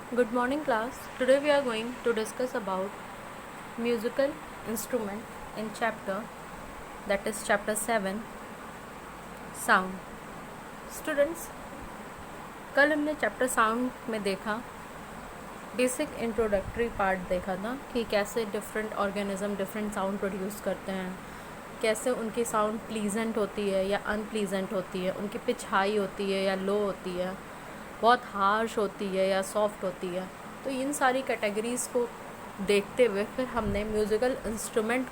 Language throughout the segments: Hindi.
Good morning class. Today we are going to discuss about musical instrument in chapter, that is chapter 7, sound. Students, कल हमने चैप्टर साउंड में देखा, बेसिक इंट्रोडक्टरी पार्ट देखा था कि कैसे different organism different sound produce करते हैं, कैसे उनकी साउंड प्लीजेंट होती है या अनप्लीजेंट होती है, उनकी पिच हाई होती है या लो होती है, बहुत हार्श होती है या सॉफ्ट होती है। तो इन सारी कैटेगरीज़ को देखते हुए फिर हमने म्यूज़िकल इंस्ट्रूमेंट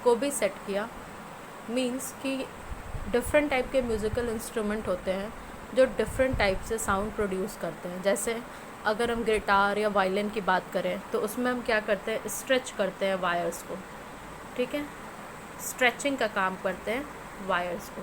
को भी सेट किया। मींस कि डिफरेंट टाइप के म्यूज़िकल इंस्ट्रूमेंट होते हैं जो डिफरेंट टाइप से साउंड प्रोड्यूस करते हैं। जैसे अगर हम गिटार या वायलिन की बात करें तो उसमें हम क्या करते हैं, स्ट्रेच करते हैं वायर्स को, ठीक है, स्ट्रेचिंग का काम करते हैं वायर्स को।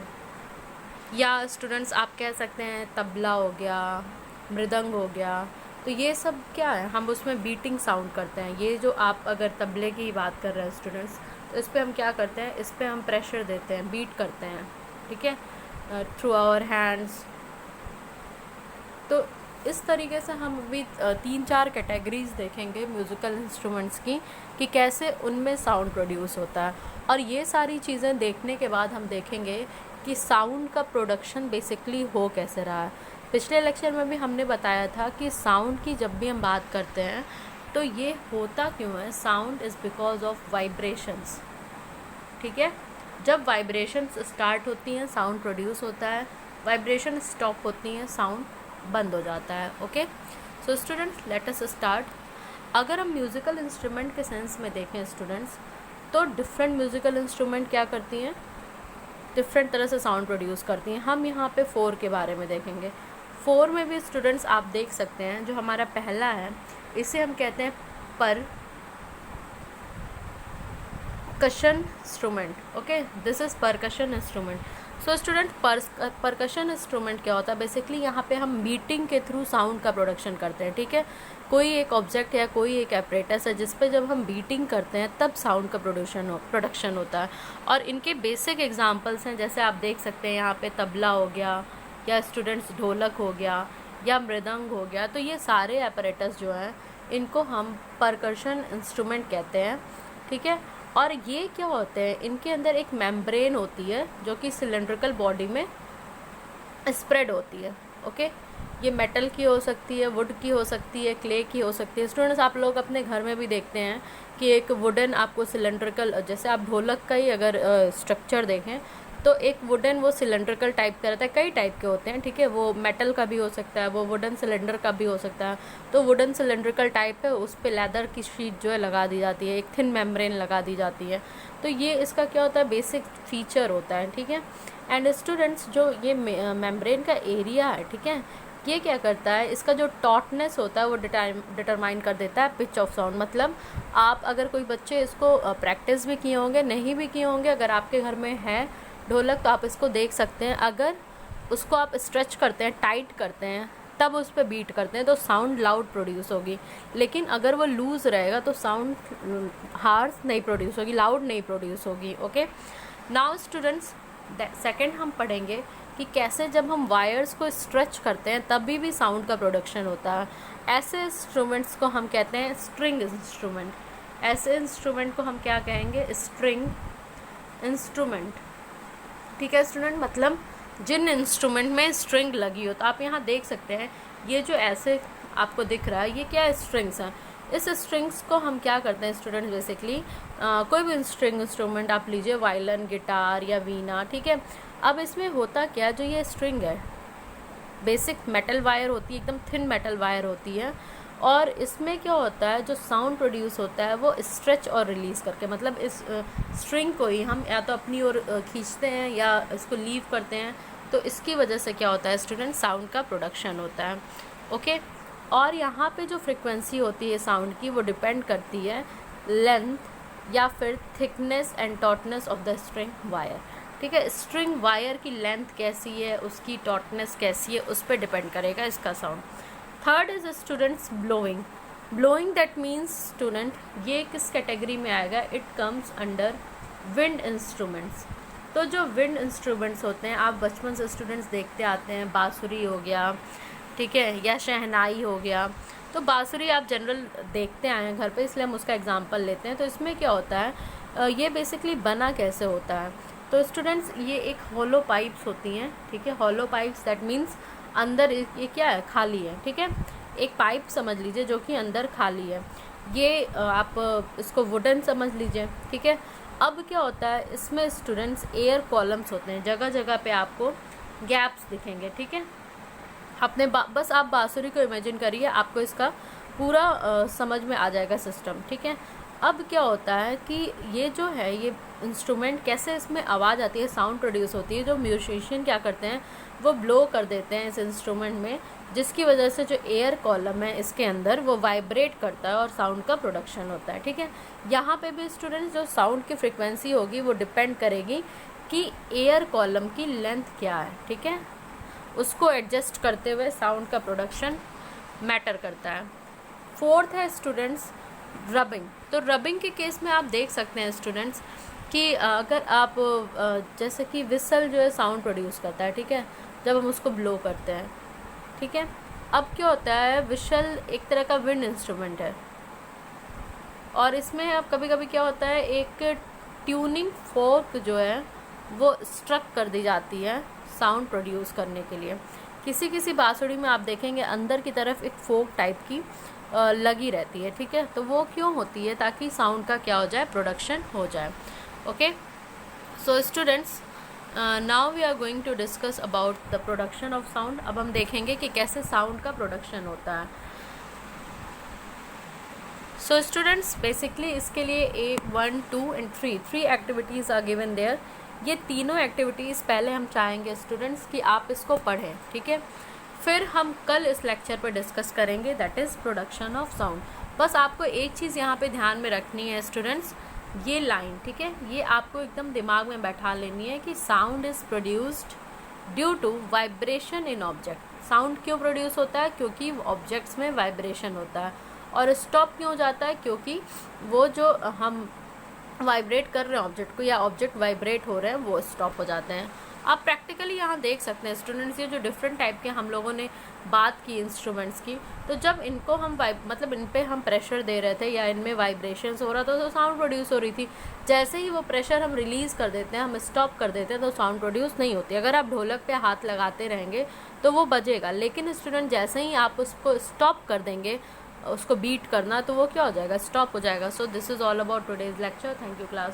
या स्टूडेंट्स आप कह सकते हैं तबला हो गया, मृदंग हो गया, तो ये सब क्या है, हम उसमें बीटिंग साउंड करते हैं। ये जो आप अगर तबले की बात कर रहे हैं स्टूडेंट्स, तो इस पर हम क्या करते हैं, इस पर हम प्रेशर देते हैं, बीट करते हैं, ठीक है, थ्रू आवर हैंड्स। तो इस तरीके से हम अभी 3-4 कैटेगरीज देखेंगे म्यूज़िकल इंस्ट्रूमेंट्स की कि कैसे उनमें साउंड प्रोड्यूस होता है। और ये सारी चीज़ें देखने के बाद हम देखेंगे कि साउंड का प्रोडक्शन बेसिकली हो कैसे रहा है। पिछले लेक्चर में भी हमने बताया था कि साउंड की जब भी हम बात करते हैं तो ये होता क्यों है, sound is because of vibrations, ठीक है। जब वाइब्रेशंस स्टार्ट होती हैं साउंड प्रोड्यूस होता है, वाइब्रेशन स्टॉप होती हैं साउंड बंद हो जाता है। Okay, so students let us start. अगर हम म्यूज़िकल इंस्ट्रूमेंट के सेंस में देखें स्टूडेंट्स, तो डिफरेंट म्यूज़िकल इंस्ट्रूमेंट क्या करती हैं, डिफरेंट तरह से साउंड प्रोड्यूस करती हैं। हम यहाँ पे 4 के बारे में देखेंगे। 4 में भी स्टूडेंट्स आप देख सकते हैं, जो हमारा पहला है इसे हम कहते हैं percussion instrument. Okay, this is percussion instrument. So student, percussion instrument क्या होता है, बेसिकली यहाँ पे हम बीटिंग के थ्रू साउंड का प्रोडक्शन करते हैं, ठीक है। कोई एक ऑब्जेक्ट या कोई एक एपरेटस है जिस पे जब हम बीटिंग करते हैं तब साउंड का प्रोडक्शन होता है। और इनके बेसिक एग्जांपल्स हैं, जैसे आप देख सकते हैं यहाँ पे तबला हो गया, या स्टूडेंट्स ढोलक हो गया, या मृदंग हो गया। तो ये सारे एपरेटस जो हैं इनको हम परकशन इंस्ट्रूमेंट कहते हैं, ठीक है। और ये क्या होते हैं, इनके अंदर एक मेम्ब्रेन होती है जो कि सिलेंड्रिकल बॉडी में स्प्रेड होती है। ओके, ये मेटल की हो सकती है, वुड की हो सकती है, क्ले की हो सकती है। स्टूडेंट्स आप लोग अपने घर में भी देखते हैं कि एक वुडन आपको सिलेंड्रिकल, जैसे आप ढोलक का ही अगर स्ट्रक्चर देखें तो एक वुडन वो सिलेंड्रिकल टाइप का रहता है, कई टाइप के होते हैं, ठीक है। वो मेटल का भी हो सकता है, वो वुडन सिलेंडर का भी हो सकता है। तो वुडन सिलेंड्रिकल टाइप है, उस पर लेदर की शीट जो है लगा दी जाती है, एक थिन मेम्ब्रेन लगा दी जाती है। तो ये इसका क्या होता है, बेसिक फीचर होता है, ठीक है। एंड स्टूडेंट्स, जो ये मेम्ब्रेन का एरिया है, ठीक है, ये क्या करता है, इसका जो टॉटनेस होता है वो डिटरमाइन कर देता है पिच ऑफ साउंड। मतलब आप अगर कोई बच्चे इसको प्रैक्टिस भी किए होंगे, नहीं भी किए होंगे, अगर आपके घर में है ढोलक तो आप इसको देख सकते हैं। अगर उसको आप स्ट्रेच करते हैं, टाइट करते हैं, तब उस पर बीट करते हैं तो साउंड लाउड प्रोड्यूस होगी। लेकिन अगर वो लूज़ रहेगा तो साउंड हार्श नहीं प्रोड्यूस होगी, लाउड नहीं प्रोड्यूस होगी। ओके, नाउ स्टूडेंट्स, सेकंड हम पढ़ेंगे कि कैसे जब हम वायर्स को स्ट्रेच करते हैं तभी भी साउंड का प्रोडक्शन होता है। ऐसे इंस्ट्रूमेंट्स को हम कहते हैं स्ट्रिंग इंस्ट्रूमेंट। ऐसे इंस्ट्रूमेंट को हम क्या कहेंगे, स्ट्रिंग इंस्ट्रूमेंट, ठीक है स्टूडेंट। मतलब जिन इंस्ट्रूमेंट में स्ट्रिंग लगी हो, तो आप यहाँ देख सकते हैं ये जो ऐसे आपको दिख रहा है, ये क्या स्ट्रिंग्स हैं। इस स्ट्रिंग्स को हम क्या करते हैं स्टूडेंट, बेसिकली कोई भी स्ट्रिंग इंस्ट्रूमेंट आप लीजिए, वायलिन, गिटार या वीणा, ठीक है। अब इसमें होता क्या, जो ये स्ट्रिंग है बेसिक मेटल वायर होती है, एकदम थिन मेटल वायर होती है। और इसमें क्या होता है, जो साउंड प्रोड्यूस होता है वो स्ट्रेच और रिलीज़ करके, मतलब इस स्ट्रिंग को ही हम या तो अपनी ओर खींचते हैं या इसको लीव करते हैं, तो इसकी वजह से क्या होता है स्टूडेंट, साउंड का प्रोडक्शन होता है। ओके, और यहाँ पे जो फ्रिक्वेंसी होती है साउंड की वो डिपेंड करती है लेंथ या फिर thickness and tautness of the string wire, ठीक है। स्ट्रिंग वायर की लेंथ कैसी है, उसकी टॉटनेस कैसी है, उस पर डिपेंड करेगा इसका sound. Third is students blowing. Blowing that means student, ये किस कैटेगरी में आएगा, it comes under wind instruments. तो जो विंड इंस्ट्रूमेंट्स होते हैं, आप बचपन से स्टूडेंट्स देखते आते हैं, बांसुरी हो गया, ठीक है, या शहनाई हो गया, तो बांसुरी आप जनरल देखते आए हैं घर पे, इसलिए हम उसका एग्जांपल लेते हैं। तो इसमें क्या होता है, ये बेसिकली बना कैसे होता है। तो स्टूडेंट्स ये एक हॉलो पाइप्स होती हैं, ठीक है। हॉलो पाइप्स दैट मीन्स अंदर ये क्या है, खाली है, ठीक है। एक पाइप समझ लीजिए जो कि अंदर खाली है। ये आप इसको वुडन समझ लीजिए, ठीक है। अब क्या होता है इसमें स्टूडेंट्स एयर कॉलम्स होते हैं, जगह जगह पे आपको गैप्स दिखेंगे, ठीक है। अपने बस आप बांसुरी को इमेजिन करिए, आपको इसका पूरा समझ में आ जाएगा सिस्टम, ठीक है। अब क्या होता है कि ये जो है ये इंस्ट्रूमेंट कैसे इसमें आवाज़ आती है, साउंड प्रोड्यूस होती है, जो म्यूजिशियन क्या करते हैं वो ब्लो कर देते हैं इस इंस्ट्रूमेंट में, जिसकी वजह से जो एयर कॉलम है इसके अंदर वो वाइब्रेट करता है और साउंड का प्रोडक्शन होता है, ठीक है। यहाँ पे भी स्टूडेंट्स जो साउंड की फ्रिक्वेंसी होगी वो डिपेंड करेगी कि एयर कॉलम की लेंथ क्या है, ठीक है। उसको एडजस्ट करते हुए साउंड का प्रोडक्शन मैटर करता है। फोर्थ है स्टूडेंट्स रबिंग। तो रबिंग के केस में आप देख सकते हैं स्टूडेंट्स कि अगर आप जैसे कि विसल जो है साउंड प्रोड्यूस करता है, ठीक है, जब हम उसको ब्लो करते हैं, ठीक है। अब क्या होता है, विशल एक तरह का विंड इंस्ट्रूमेंट है और इसमें अब कभी कभी क्या होता है एक ट्यूनिंग फोर्क जो है वो स्ट्रक कर दी जाती है साउंड प्रोड्यूस करने के लिए। किसी किसी बांसुरी में आप देखेंगे अंदर की तरफ एक फोक टाइप की लगी रहती है, ठीक है। तो वो क्यों होती है, ताकि साउंड का क्या हो जाए, प्रोडक्शन हो जाए। Okay, so students now we are going to discuss about the production of sound. अब हम देखेंगे कि कैसे साउंड का प्रोडक्शन होता है। सो स्टूडेंट्स बेसिकली इसके लिए 1, 2 and 3 activities are given there. ये तीनों एक्टिविटीज़ पहले हम चाहेंगे स्टूडेंट्स कि आप इसको पढ़ें, ठीक है। फिर हम कल इस लेक्चर पर डिस्कस करेंगे, that is production of sound. बस आपको एक चीज़ यहाँ पे ध्यान में रखनी है स्टूडेंट्स, ये लाइन, ठीक है, ये आपको एकदम दिमाग में बैठा लेनी है कि sound is produced due to vibration in object. Sound क्यों प्रोड्यूस होता है, क्योंकि ऑब्जेक्ट्स में वाइब्रेशन होता है। और स्टॉप क्यों हो जाता है, क्योंकि वो जो हम वाइब्रेट कर रहे हैं ऑब्जेक्ट को या ऑब्जेक्ट वाइब्रेट हो रहे हैं वो स्टॉप हो जाते हैं। आप प्रैक्टिकली यहाँ देख सकते हैं स्टूडेंट्स, ये जो डिफरेंट टाइप के हम लोगों ने बात की इंस्ट्रूमेंट्स की, तो जब इनको हम मतलब इन पे हम प्रेशर दे रहे थे या इनमें वाइब्रेशंस हो रहा था तो साउंड प्रोड्यूस हो रही थी। जैसे ही वो प्रेशर हम रिलीज़ कर देते हैं, हम स्टॉप कर देते हैं, तो साउंड प्रोड्यूस नहीं होती। अगर आप ढोलक पे हाथ लगाते रहेंगे तो वो बजेगा, लेकिन स्टूडेंट जैसे ही आप उसको स्टॉप कर देंगे, उसको बीट करना, तो वो क्या हो जाएगा, स्टॉप हो जाएगा। So this is all about today's lecture. Thank you class.